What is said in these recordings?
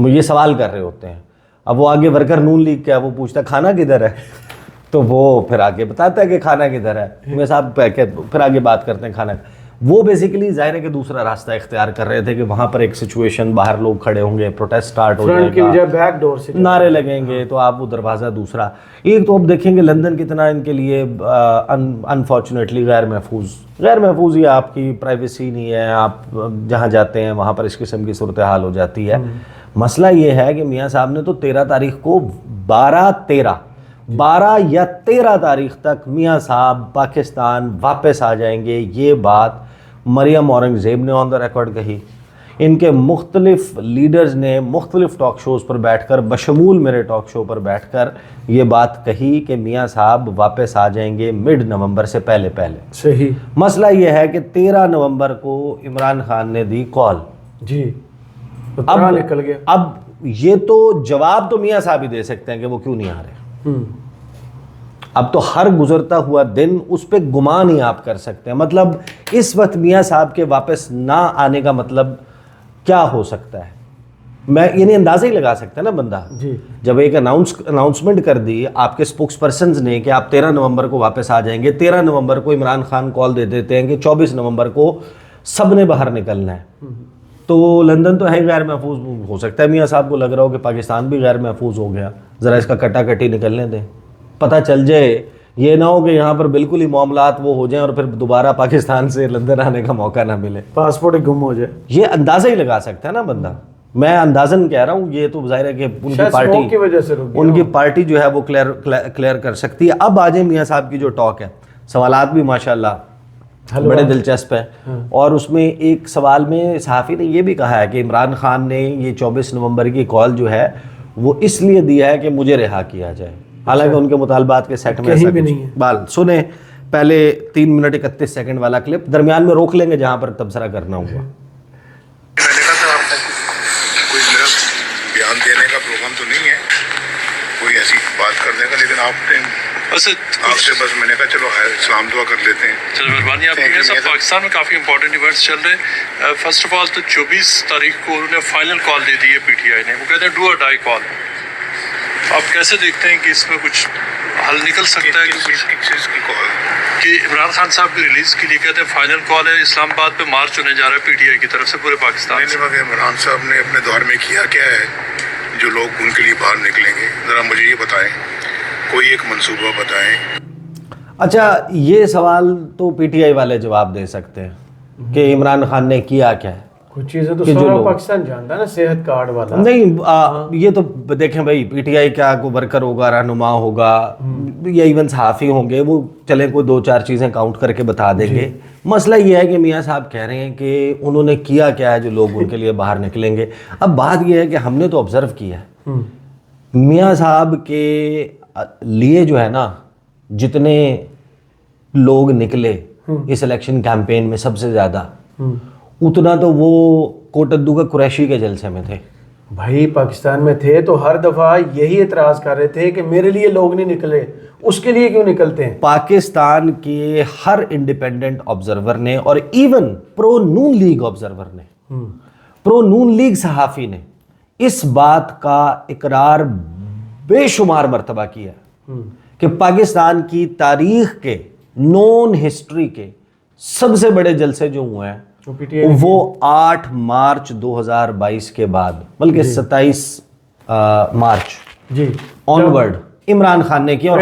وہ یہ سوال کر رہے ہوتے ہیں. اب وہ آگے ورکر نون لیگ کا ہے, وہ پوچھتا ہے کھانا کدھر ہے, تو وہ پھر آگے بتاتا ہے کہ کھانا کدھر ہے. میں صاحب پھر آگے بات کرتے ہیں کھانا. وہ بیسیکلی ظاہر ہے کہ دوسرا راستہ اختیار کر رہے تھے کہ وہاں پر ایک سچویشن, باہر لوگ کھڑے ہوں گے, پروٹیسٹ سٹارٹ ہو جائے گا, بیک ڈور سے نعرے لگیں گے, تو آپ وہ دروازہ دوسرا. ایک تو اب دیکھیں گے لندن کتنا ان کے لیے انفارچونیٹلی غیر محفوظ ہی, آپ کی پرائیویسی نہیں ہے, آپ جہاں جاتے ہیں وہاں پر اس قسم کی صورتحال ہو جاتی ہے. مسئلہ یہ ہے کہ میاں صاحب نے تو 13 تاریخ کو 12 یا 13 تاریخ تک میاں صاحب پاکستان واپس آ جائیں گے, یہ بات مریم اورنگزیب نے آن دا ریکارڈ کہی. ان کے مختلف لیڈرز نے مختلف ٹاک شوز پر بیٹھ کر, بشمول میرے ٹاک شو پر بیٹھ کر یہ بات کہی کہ میاں صاحب واپس آ جائیں گے مڈ نومبر سے پہلے. صحیح. مسئلہ یہ ہے کہ 13 نومبر کو عمران خان نے دی کال. جی. اب نکل گیا. اب یہ تو جواب تو میاں صاحب ہی دے سکتے ہیں کہ وہ کیوں نہیں آ رہے. اب تو ہر گزرتا ہوا دن اس پہ گمان ہی آپ کر سکتے ہیں. مطلب اس وقت میاں صاحب کے واپس نہ آنے کا مطلب کیا ہو سکتا ہے, میں یعنی اندازہ ہی لگا سکتا ہے نا بندہ. جب ایک اناؤنسمنٹ کر دی آپ کے اسپوکس پرسنز نے کہ آپ 13 نومبر کو واپس آ جائیں گے, 13 نومبر کو عمران خان کال دے دیتے ہیں کہ 24 نومبر کو سب نے باہر نکلنا ہے, تو لندن تو ہے غیر محفوظ. ہو سکتا ہے میاں صاحب کو لگ رہا ہو کہ پاکستان بھی غیر محفوظ ہو گیا, ذرا اس کا کٹا کٹی نکلنے دیں, پتہ چل جائے. یہ نہ ہو کہ یہاں پر بالکل ہی معاملات وہ ہو جائیں اور پھر دوبارہ پاکستان سے لندن آنے کا موقع نہ ملے, پاسپورٹ گم ہو جائے. یہ اندازہ ہی لگا سکتا ہے نا بندہ. میں اندازن کہہ رہا ہوں, یہ تو ظاہر ہے کہ ان کی پارٹی جو ہے وہ کلیئر کر سکتی ہے. اب آ جائیں میاں صاحب کی جو ٹاک ہے, سوالات بھی ماشاءاللہ بڑے دلچسپ ہیں. اور اس میں ایک سوال میں صحافی نے یہ بھی کہا ہے کہ عمران خان نے یہ 24 نومبر کی کال جو ہے وہ اس لیے دیا ہے کہ مجھے رہا کیا جائے, حالانکہ ان کے مطالبات کے سیٹ میں ایسا نہیں ہے. بال سنیں پہلے 3 منٹ 31 سیکنڈ والا کلپ, درمیان میں روک لیں گے جہاں پر تبصرہ کرنا ہوگا. کوئی میرا بیان دینے کا پروگرام تو نہیں ہے, کوئی ایسی بات کرنے کا, لیکن آپ نے بس میں نے کہا چلو سلام دعا کر لیتے ہیں. چلو مہربانی آپ کی. سب پاکستان میں کافی امپورٹنٹ ایونٹس چل رہے ہیں. فرسٹ آف آل تو 24 تاریخ کو انہوں نے فائنل کال دے دی ہے پی ٹی آئی نے, وہ کہتے ہیں ڈو اور ڈائی کال. آپ کیسے دیکھتے ہیں کہ اس میں کچھ حل نکل سکتا ہے؟ کہ عمران خان صاحب کی ریلیز کے لیے کہتے ہیں فائنل کال ہے, اسلام آباد پہ مارچ ہونے جا رہا ہے پی ٹی آئی کی طرف سے پورے پاکستان سے. عمران صاحب نے اپنے دور میں کیا کیا ہے جو لوگ ان کے لیے باہر نکلیں گے, ذرا مجھے یہ بتائیں, کوئی ایک منصوبہ بتائیں. اچھا, یہ سوال تو پی ٹی آئی والے جواب دے سکتے ہیں کہ عمران خان نے کیا کیا ہے. کچھ چیزیں تو سارا پاکستان جانتا ہے نا, صحت کارڈ والا نہیں. یہ تو دیکھیں بھائی, پی ٹی آئی کا کوئی ورکر ہوگا, رہنما ہوگا, یا ایون صحافی ہوں گے, وہ چلیں کوئی 2-4 چیزیں کاؤنٹ کر کے بتا دیں گے. مسئلہ یہ ہے کہ میاں صاحب کہہ رہے ہیں کہ انہوں نے کیا کیا ہے جو لوگ ان کے لیے باہر نکلیں گے. اب بات یہ ہے کہ ہم نے تو آبزرو کیا ہے میاں صاحب کے لیے جو ہے نا, جتنے لوگ نکلے اس الیکشن کیمپین میں سب سے زیادہ, اتنا تو وہ کوٹدو کا قریشی کے جلسے میں تھے. بھائی پاکستان میں تھے تو ہر دفعہ یہی اعتراض کر رہے تھے کہ میرے لیے لوگ نہیں نکلے, اس کے لیے کیوں نکلتے ہیں. پاکستان کے ہر انڈیپینڈنٹ آبزرور نے, اور ایون پرو نون لیگ آبزرور نے, پرو نون لیگ صحافی نے اس بات کا اقرار بے شمار مرتبہ کیا کہ پاکستان کی تاریخ کے, نون ہسٹری کے سب سے بڑے جلسے جو ہوئے ہیں وہ 8 مارچ 2022 کے بعد, بلکہ 27 مارچ آنورڈ عمران خان نے کیا. اور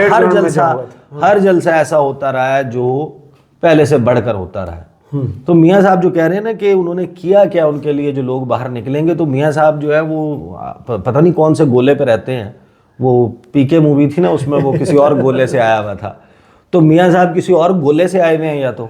ہر جلسہ ایسا ہوتا رہا ہے جو پہلے سے بڑھ کر ہوتا رہا ہے. تو میاں صاحب جو کہہ رہے ہیں نا کہ انہوں نے کیا کیا ان کے لیے جو لوگ باہر نکلیں گے, تو میاں صاحب جو ہے وہ پتہ نہیں کون سے گولے پہ رہتے ہیں. وہ پی کے مووی تھی نا, اس میں وہ کسی اور گولے سے آیا ہوا تھا. تو میاں صاحب کسی اور گولے سے آئے ہوئے ہیں, یا تو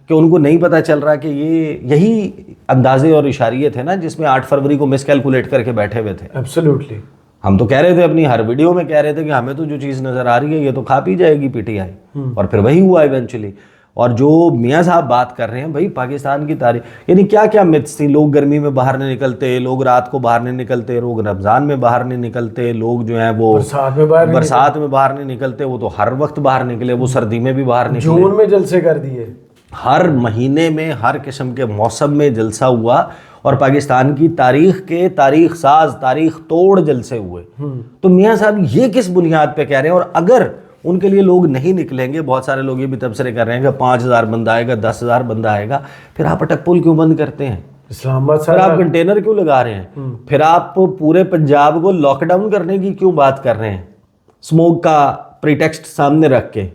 کہ ان کو نہیں پتہ چل رہا کہ یہی اندازے اور اشاریے تھے نا جس میں 8 فروری کو مس کیلکولیٹ کر کے بیٹھے ہوئے تھے. ایبسلیوٹلی. ہم تو کہہ رہے تھے اپنی ہر ویڈیو میں کہہ رہے تھے کہ ہمیں تو جو چیز نظر آ رہی ہے یہ تو کھا پی جائے گی پی ٹی آئی, اور پھر وہی ہوا ایونچولی. اور جو میاں صاحب بات کر رہے ہیں بھائی پاکستان کی تاریخ, یعنی کیا کیا متس تھی. لوگ گرمی میں باہر نہیں نکلتے, لوگ رات کو باہر نہیں نکلتے, لوگ رمضان میں باہر نہیں نکلتے, لوگ جو ہیں وہ برسات میں باہر نہیں نکلتے. وہ تو ہر وقت باہر نکلے, وہ سردی میں بھی باہر نکلے, جون میں جلسے کر دیے. ہر مہینے میں ہر قسم کے موسم میں جلسہ ہوا اور پاکستان کی تاریخ کے تاریخ ساز تاریخ توڑ جلسے ہوئے. تو میاں صاحب یہ کس بنیاد پہ کہہ رہے ہیں؟ اور اگر ان کے لیے لوگ نہیں نکلیں گے, بہت سارے لوگ یہ بھی تبصرے کر رہے ہیں کہ 5,000 بندہ آئے گا, 10,000 بندہ آئے گا, پھر آپ اٹک پول کیوں بند کرتے ہیں؟ اسلام آباد پھر آپ کنٹینر کیوں لگا رہے ہیں؟ پھر آپ پورے پنجاب کو لاک ڈاؤن کرنے کی کیوں بات کر رہے ہیں اسموک کا پریٹیکسٹ سامنے رکھ کے؟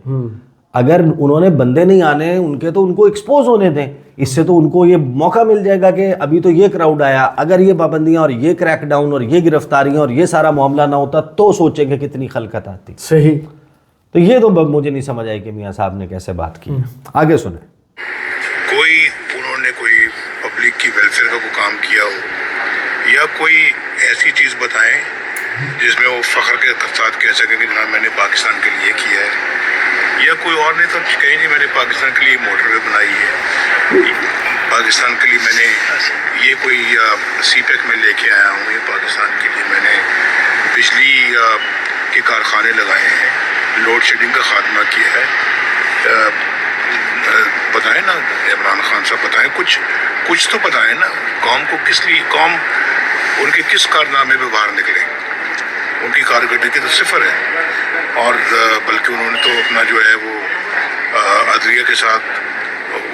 اگر انہوں نے بندے نہیں آنے ان کے تو ان کو ایکسپوز ہونے دیں, اس سے تو ان کو یہ موقع مل جائے گا کہ ابھی تو یہ کراؤڈ آیا, اگر یہ پابندیاں اور یہ کریک ڈاؤن اور یہ گرفتاریاں اور یہ سارا معاملہ نہ ہوتا تو سوچیں کہ کتنی خلقت آتی. صحیح. تو یہ تو مجھے نہیں سمجھ آئی کہ میاں صاحب نے کیسے بات کی. آگے سنیں. انہوں نے کوئی پبلک کی ویلفیئر کا کوئی کام کیا ہو یا کوئی ایسی چیز بتائیں جس میں وہ فخر کے ساتھ کہہ سکیں کہ جناب میں نے پاکستان کے لیے کیا ہے, یا کوئی اور نہیں تو کہیں نہیں میں نے پاکستان کے لیے موٹر وے بنائی ہے, پاکستان کے لیے میں نے یہ کوئی سی پیک میں لے کے آیا ہوں, یہ پاکستان کے لیے میں نے بجلی کے کارخانے لگائے ہیں, لوڈ شیڈنگ کا خاتمہ کیا ہے. بتائیں نا عمران خان صاحب, بتائیں کچھ تو بتائیں نا. قوم کو کس لیے, قوم ان کے کس کارنامے پہ باہر نکلے؟ ان کی کارکردگی تو صفر ہے. اور بلکہ انہوں نے تو اپنا جو ہے وہ عدلیہ کے ساتھ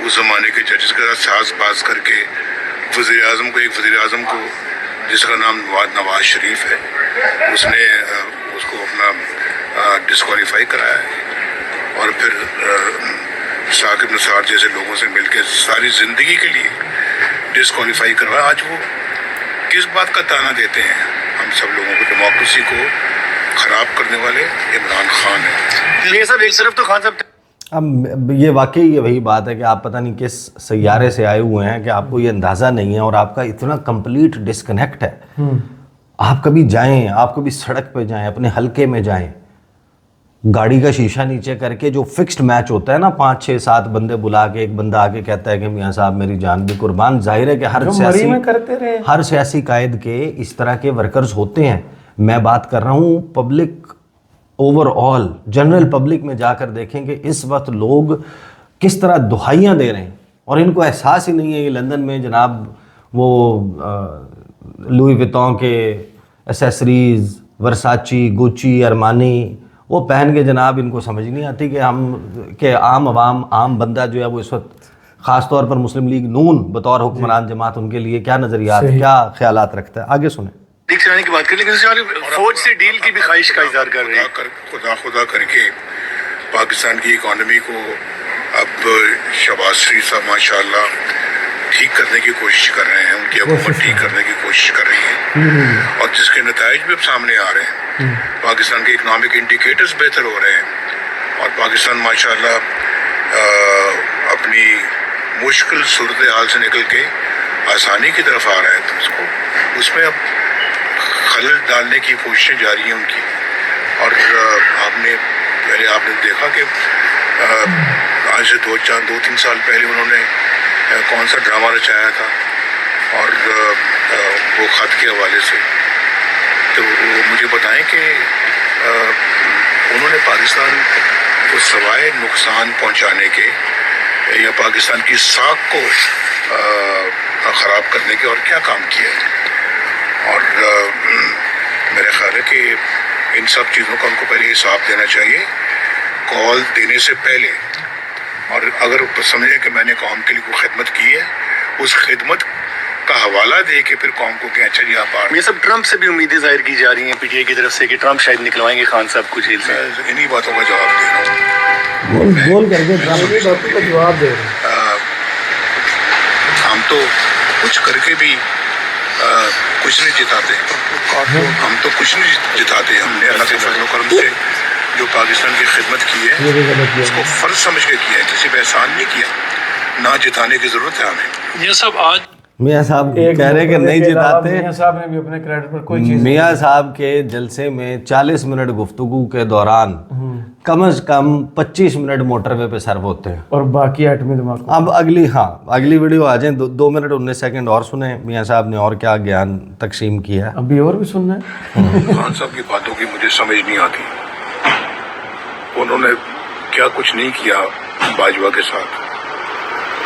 اس زمانے کے ججز کے ساتھ ساز باز کر کے وزیر اعظم کو جس کا نام نواز شریف ہے, اس نے اس کو اپنا ڈسکوالیفائی کرایا ہے, اور پھر ثاقب نثار جیسے لوگوں سے مل کے ساری زندگی کے لیے ڈسکوالیفائی کروایا. آج وہ کس بات کا تانا دیتے ہیں ہم سب لوگوں کو؟ ڈیموکریسی کو خراب کرنے والے عمران خان ہیں. یہ سب ایک طرف تو خان صاحب اب یہ واقعی یہ وہی بات ہے کہ آپ پتہ نہیں کس سیارے سے آئے ہوئے ہیں کہ آپ کو یہ اندازہ نہیں ہے, اور آپ کا اتنا کمپلیٹ ڈسکنیکٹ ہے. آپ کبھی جائیں, آپ کبھی سڑک پہ جائیں, اپنے حلقے میں جائیں, گاڑی کا شیشہ نیچے کر کے جو فکسڈ میچ ہوتا ہے نا, 5 6 7 بندے بلا کے ایک بندہ آ کے کہتا ہے کہ میاں صاحب میری جان بھی قربان. ظاہر ہے کہ ہر سیاسی قائد کے اس طرح کے ورکرز ہوتے ہیں. میں بات کر رہا ہوں public over all, general public میں جا کر دیکھیں کہ اس وقت لوگ کس طرح دہائیاں دے رہے ہیں, اور ان کو احساس ہی نہیں ہے کہ لندن میں جناب وہ لوئی ویتون کے ایسیسریز, ورساچی, گوچی, ارمانی وہ پہن کے جناب ان کو سمجھ نہیں آتی کہ عام عوام, عام بندہ جو ہے وہ اس وقت خاص طور پر مسلم لیگ نون بطور حکمران جماعت ان کے لیے کیا نظریات, کیا خیالات رکھتا ہے. آگے سنیں. ٹھیک سے کی بات کر لیکن فوج سے ڈیل کی بھی خواہش کا اظہار کر رہے ہیں. خدا کر کے پاکستان کی اکانومی کو اب شہباز شریف صاحب ماشاءاللہ ٹھیک کرنے کی کوشش کر رہے ہیں, ان کی حکومت ٹھیک کرنے کی کوشش کر رہی ہے, اور جس کے نتائج بھی اب سامنے آ رہے ہیں. پاکستان کے اکنامک انڈیکیٹرز بہتر ہو رہے ہیں, اور پاکستان ماشاءاللہ اپنی مشکل صورتحال سے نکل کے آسانی کی طرف آ رہا ہے. تو اس میں اب خلل ڈالنے کی کوششیں جاری ہیں ان کی. اور آپ نے دیکھا کہ آج سے 2-3 سال پہلے انہوں نے کون سا ڈرامہ رچایا تھا, اور وہ خط کے حوالے سے. تو مجھے بتائیں کہ انہوں نے پاکستان کو سوائے نقصان پہنچانے کے یا پاکستان کی ساکھ کو خراب کرنے کے اور کیا کام کیا ہے. اور میرا خیال ہے کہ ان سب چیزوں کا ان کو پہلے حساب دینا چاہیے کال دینے سے پہلے, اور اگر سمجھیں کہ میں نے قوم کے لیے کوئی خدمت کی ہے, اس خدمت کا حوالہ دے کے پھر قوم کو کہ اچھا جی آپ یہ سب ٹرمپ سے بھی امیدیں ظاہر کی جا رہی ہیں پی ٹی آئی کی طرف سے کہ ٹرمپ شاید نکلوائیں گے خان صاحب کو جیل سے. انہی باتوں کا جواب دے رہا ہوں. بول کر کے جواب دے رہے ہیں. ہم تو کچھ کر کے بھی کچھ نہیں جتاتے, ہم تو کچھ نہیں جتاتے. ہم نے اللہ کے فضل و کرم سے جو پاکستان کی خدمت کی ہے اس کو فرض سمجھ کے کیا ہے, کسی پہ احسان نہیں کیا. نہ جتانے کی ضرورت ہے ہمیں. یہ سب آج میاں صاحب کہہ رہے کہ نہیں جتاتے. میاں صاحب نے بھی اپنے کریڈٹ پر کوئی چیز, میاں صاحب کے جلسے میں 40 منٹ گفتگو کے دوران کم از کم 25 منٹ موٹر وے پہ سرو ہوتے ہیں, اور باقی ایٹمی دماغ. اب اگلی ویڈیو آ جائیں, 2 منٹ 19 سیکنڈ اور سنیں میاں صاحب نے اور کیا گیان تقسیم کیا. ابھی اور بھی سننا ہے. خان صاحب کی باتوں کی مجھے سمجھ نہیں آتی. انہوں نے کیا کچھ نہیں کیا باجوہ کے ساتھ,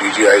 DGI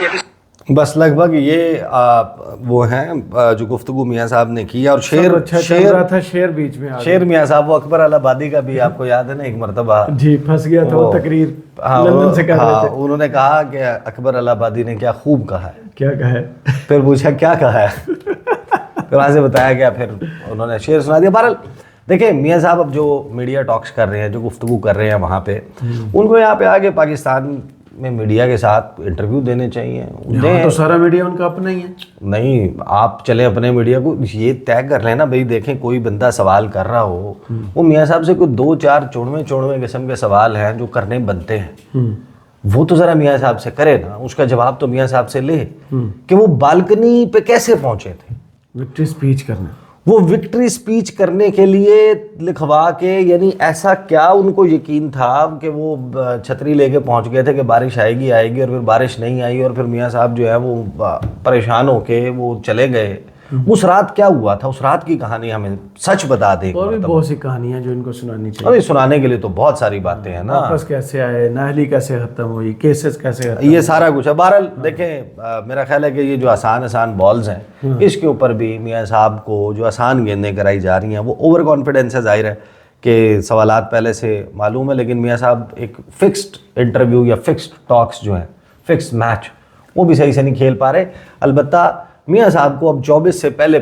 20 بس لگ بھگ یہ وہ ہیں جو گفتگو میاں صاحب نے کی. اور شیر بیچ میں شیر میاں صاحب وہ اکبر الہآبادی کا بھی آپ کو یاد ہے نا, ایک مرتبہ جی پھنس گیا تھا وہ تقریر لندن سے کر رہے تھے. انہوں نے کہا کہ اکبر الہآبادی نے کیا خوب کہا ہے. کیا کہا ہے؟ پھر پوچھا کیا کہا ہے, پھر وہاں سے بتایا گیا, پھر انہوں نے شعر سنا دیا. بہرحال دیکھیں میاں صاحب اب جو میڈیا ٹاکس کر رہے ہیں, جو گفتگو کر رہے ہیں وہاں پہ, ان کو یہاں پہ آگے پاکستان میں میڈیا کے ساتھ انٹرویو دینے چاہیے. تو سارا میڈیا ان کا اپنا ہی ہے. نہیں, آپ چلیں اپنے میڈیا کو یہ طے کر لیں نا بھائی, دیکھیں کوئی بندہ سوال کر رہا ہو, وہ میاں صاحب سے کوئی 2-4 چوڑویں قسم کے سوال ہیں جو کرنے بنتے ہیں, وہ تو ذرا میاں صاحب سے کرے نا. اس کا جواب تو میاں صاحب سے لے کہ وہ بالکنی پہ کیسے پہنچے تھے وکٹری اسپیچ کرنا. وہ وکٹری اسپیچ کرنے کے لیے لکھوا کے, یعنی ایسا کیا ان کو یقین تھا کہ وہ چھتری لے کے پہنچ گئے تھے کہ بارش آئے گی اور پھر بارش نہیں آئی, اور پھر میاں صاحب جو ہے وہ پریشان ہو کے وہ چلے گئے. اس رات کیا ہوا تھا, اس رات کی کہانی ہمیں سچ بتا دیں. اور بھی بہت سی کہانیاں جو ان کو سنانی چاہیے. ابھی سنانے کے لیے تو بہت ساری باتیں ہیں نا, واپس کیسے آئے, نااہلی کیسے ختم ہوئی, کیسز کیسے ختم, یہ سارا کچھ ہے. بہرحال دیکھیں میرا خیال ہے کہ یہ جو آسان بالز ہیں اس کے اوپر بھی میاں صاحب کو جو آسان گیندیں کرائی جا رہی ہیں, وہ اوور کانفیڈنس ہے. ظاہر ہے کہ سوالات پہلے سے معلوم ہے, لیکن میاں صاحب ایک فکسڈ انٹرویو یا فکسڈ ٹاکس جو ہیں, فکسڈ میچ, وہ بھی صحیح سے نہیں کھیل پا رہے. البتہ میاں صاحب کو اب 24 سے پہلے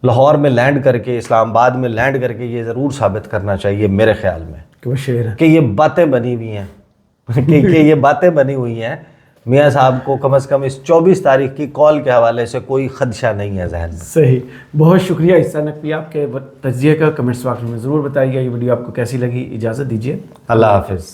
لاہور میں لینڈ کر کے, اسلام آباد میں لینڈ کر کے یہ ضرور ثابت کرنا چاہیے میرے خیال میں کہ وہ شعر ہے, کہ یہ باتیں بنی ہوئی ہیں کہ یہ باتیں بنی ہوئی ہیں. میاں صاحب کو کم از کم اس 24 تاریخ کی کال کے حوالے سے کوئی خدشہ نہیں ہے ذہن میں. صحیح. بہت شکریہ عیسیٰ نقوی, آپ کے تجزیے کا کمنٹس باکس میں ضرور بتائیے. یہ ویڈیو آپ کو کیسی لگی, اجازت دیجیے, اللہ حافظ.